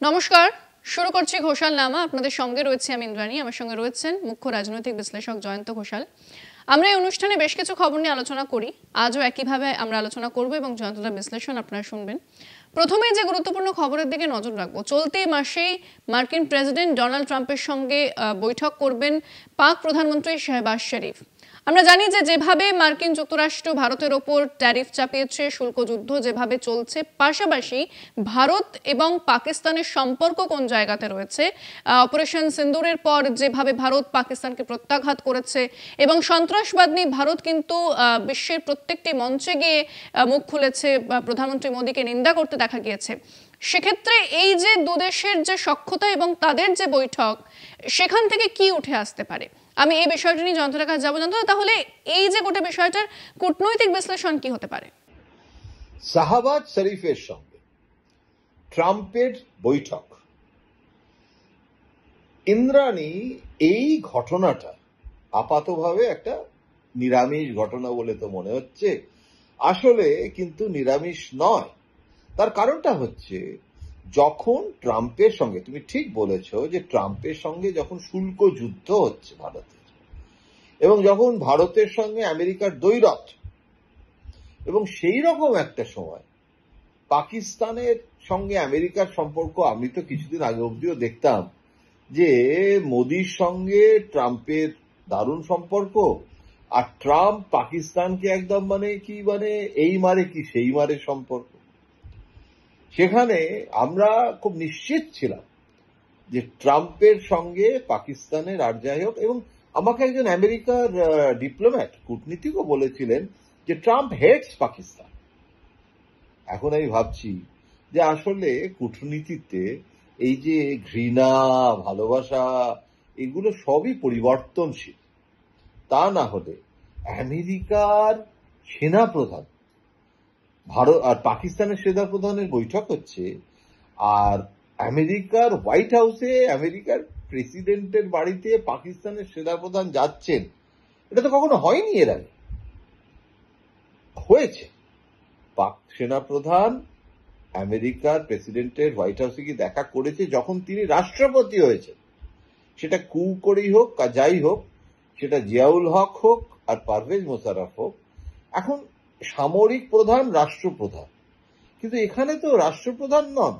নমস্কার, শুরু করছি ঘোষাল নামা। আপনাদের সঙ্গে রয়েছে আমি ইন্দ্রাণী, আমার সঙ্গে রয়েছেন মুখ্য রাজনৈতিক বিশ্লেষক জয়ন্ত ঘোষাল। আমরা এই অনুষ্ঠানে বেশ কিছু খবর নিয়ে আলোচনা করি, আজও একইভাবে আমরা আলোচনা করব এবং জয়ন্তদার বিশ্লেষণ আপনারা শুনবেন। প্রথমে যে গুরুত্বপূর্ণ খবরের দিকে নজর রাখবো, চলতি মাসেই মার্কিন প্রেসিডেন্ট ডোনাল্ড ট্রাম্পের সঙ্গে বৈঠক করবেন পাক প্রধানমন্ত্রী শাহবাজ শরীফ। আমরা জানি যে যেভাবে মার্কিন যুক্তরাষ্ট্র ভারতের ওপর ট্যারিফ চাপিয়েছে, শুল্ক যুদ্ধ যেভাবে চলছে, পাশাপাশি ভারত এবং পাকিস্তানের সম্পর্ক কোন জায়গাতে রয়েছে, অপারেশন সিন্দুরের পর যেভাবে ভারত পাকিস্তানকে প্রত্যাঘাত করেছে এবং সন্ত্রাসবাদ নিয়ে ভারত কিন্তু বিশ্বের প্রত্যেকটি মঞ্চে গিয়ে মুখ খুলেছে, প্রধানমন্ত্রী মোদীকে নিন্দা করতে দেখা গিয়েছে। সেক্ষেত্রে এই যে দুদেশের যে সখ্যতা এবং তাদের যে বৈঠক, সেখান থেকে কি উঠে আসতে পারে, আমি এই বিষয়টা নিয়ে যন্ত্রের কাছে যাবো। যন্ত্র, তাহলে এই যে গোটা বিষয়টার কূটনৈতিক বিশ্লেষণ কি হতে পারে? শাহবাজ শরীফের সঙ্গে ট্রাম্পের বৈঠক, ইন্দ্রাণী, এই ঘটনাটা আপাতভাবে একটা নিরামিষ ঘটনা বলে তো মনে হচ্ছে, আসলে কিন্তু নিরামিষ নয়। তার কারণটা হচ্ছে, যখন ট্রাম্পের সঙ্গে, তুমি ঠিক বলেছ যে ট্রাম্পের সঙ্গে যখন শুল্ক যুদ্ধ হচ্ছে ভারতের, এবং যখন ভারতের সঙ্গে আমেরিকার দ্বৈরথ, এবং সেই রকম একটা সময় পাকিস্তানের সঙ্গে আমেরিকার সম্পর্ক, আমি তো কিছুদিন আগে অবধিও দেখতাম যে মোদির সঙ্গে ট্রাম্পের দারুণ সম্পর্ক, আর ট্রাম্প পাকিস্তানকে একদম এই মারে কি সেই মারে সম্পর্ক। সেখানে আমরা খুব নিশ্চিত ছিলাম যে ট্রাম্পের সঙ্গে পাকিস্তানের আর যাই হোক, এবং আমাকে একজন আমেরিকার ডিপ্লোম্যাট, কূটনীতিকও বলেছিলেন যে ট্রাম্প হেটস পাকিস্তান। এখন আমি ভাবছি যে আসলে কূটনীতিতে এই যে ঘৃণা, ভালোবাসা, এগুলো সবই পরিবর্তনশীল। তা না হলে আমেরিকার সেনাপ্রধান ভারত আর পাকিস্তানের সেনাপ্রধানের বৈঠক হচ্ছে, আর আমেরিকার হোয়াইট হাউসে আমেরিকার প্রেসিডেন্টের বাড়িতে পাকিস্তানের সেনাপ্রধান যাচ্ছেন, এটা তো কখনো হয়নি। এর আগে হয়েছে, পাক সেনাপ্রধান আমেরিকার প্রেসিডেন্টের হোয়াইট হাউসে গিয়ে দেখা করেছে যখন তিনি রাষ্ট্রপতি হয়েছেন। সেটা কু করেই হোক আর যাই হোক, সেটা জিয়াউল হক হোক আর পারভেজ মোশাররফ হোক, এখন সামরিক প্রধান রাষ্ট্রপ্রধান, কিন্তু এখানে তো রাষ্ট্রপ্রধান নন,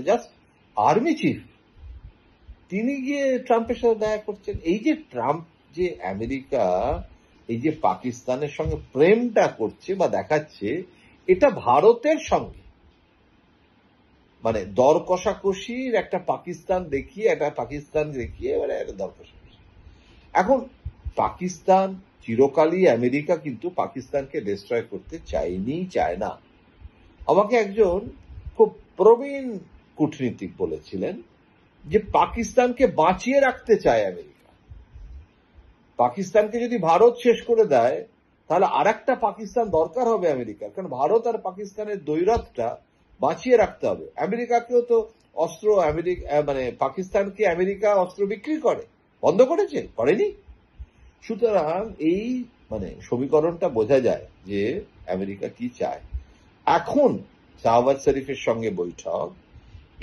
জাস্ট আর্মি চিফ, তিনি গিয়ে ট্রাম্পের সাথে দেখা করছেন। এই যে ট্রাম্প যে আমেরিকা এই যে পাকিস্তানের সঙ্গে প্রেমটা করছে বা দেখাচ্ছে, এটা ভারতের সঙ্গে দর কষাকষির একটা পাকিস্তান দেখিয়ে একটা দর কষাকষি। এখন পাকিস্তান চিরকালই, আমেরিকা কিন্তু পাকিস্তানকে ডিস্ট্রয় করতে চায় না। আমাকে একজন খুব প্রবীণ কূটনীতিক বলেছিলেন যে পাকিস্তানকে বাঁচিয়ে রাখতে চায় আমেরিকা। পাকিস্তানকে যদি ভারত শেষ করে দেয়, তাহলে আর একটা পাকিস্তান দরকার হবে আমেরিকার, কারণ ভারত আর পাকিস্তানের দ্বৈরথটা বাঁচিয়ে রাখতে হবে। আমেরিকাকেও তো অস্ত্র, পাকিস্তানকে আমেরিকা অস্ত্র বিক্রি করে, বন্ধ করেনি। সুতরাং এই সমীকরণটা বোঝা যায় যে আমেরিকা কি চায়। এখন শাহবাজ শরীফের সঙ্গে বৈঠক,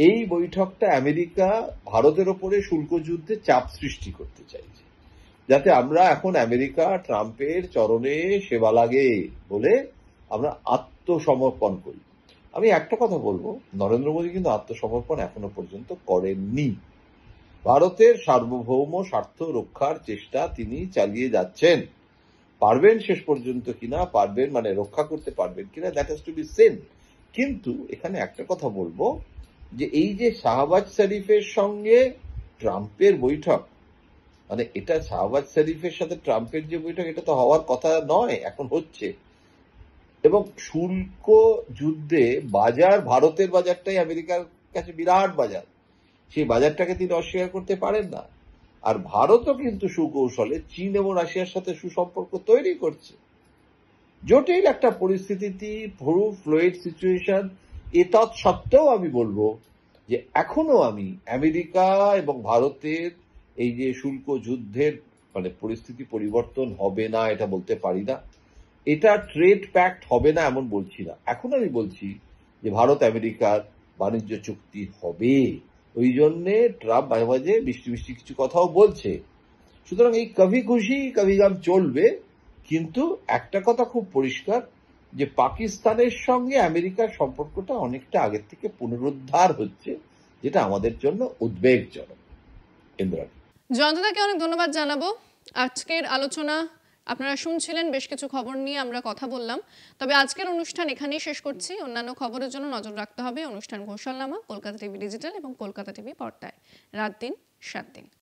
এই বৈঠকটা আমেরিকা ভারতের ওপরে শুল্ক যুদ্ধে চাপ সৃষ্টি করতে চাইছে, যাতে আমরা এখন আমেরিকা ট্রাম্পের চরণে সেবা লাগে বলে আমরা আত্মসমর্পণ করি। আমি একটা কথা বলবো, নরেন্দ্র মোদী কিন্তু আত্মসমর্পণ এখনো পর্যন্ত করেননি। ভারতের সার্বভৌম স্বার্থ রক্ষার চেষ্টা তিনি চালিয়ে যাচ্ছেন। পারবেন শেষ পর্যন্ত কিনা, রক্ষা করতে পারবেন কিনা, that has to be seen. কিন্তু এখানে একটা কথা বলবো, যে এই যে শাহবাজ শরীফের সঙ্গে ট্রাম্পের বৈঠক, এটা শাহবাজ শরীফের সাথে ট্রাম্পের যে বৈঠক, এটা তো হওয়ার কথা নয়, এখন হচ্ছে। এবং শুল্ক যুদ্ধে বাজার, ভারতের বাজারটাই আমেরিকার কাছে বিরাট বাজার, সেই বাজারটাকে তিনি অস্বীকার করতে পারেন না। আর ভারতও কিন্তু সুকৌশলে চীন এবং রাশিয়ার সাথে সুসম্পর্ক তৈরি করছে। জটিল একটা পরিস্থিতি, ফ্লুইড সিচুয়েশন। এতৎ সত্ত্বেও আমি বলবো যে এখনো আমি আমেরিকা এবং ভারতের এই যে শুল্ক যুদ্ধের পরিস্থিতি পরিবর্তন হবে না এটা বলতে পারি না। এটা ট্রেড প্যাক্ট হবে না এমন বলছি না। এখন আমি বলছি যে ভারত আমেরিকার বাণিজ্য চুক্তি হবে। ওই জন্যে ট্রাম্প মাঝে মাঝে মিষ্টি মিষ্টি কিছু কথাও বলছে। সুতরাং এই কভি খুশি কভি গম চলবে, কিন্তু একটা কথা খুব পরিষ্কার যে পাকিস্তানের সঙ্গে আমেরিকার সম্পর্কটা অনেকটা আগের থেকে পুনরুদ্ধার হচ্ছে, যেটা আমাদের জন্য উদ্বেগজনক। ইন্দ্রাণী, জয়ন্তদাকে অনেক ধন্যবাদ জানাবো। আজকের আলোচনা আপনারা শুনছিলেন, বেশ কিছু খবর নিয়ে আমরা কথা বললাম। তবে আজকের অনুষ্ঠান এখানেই শেষ করছি। অন্যান্য খবরের জন্য নজর রাখতে হবে অনুষ্ঠান ঘোষালনামা, কলকাতা টিভি ডিজিটাল এবং কলকাতা টিভি পর্দায় রাত দিন 7 দিন।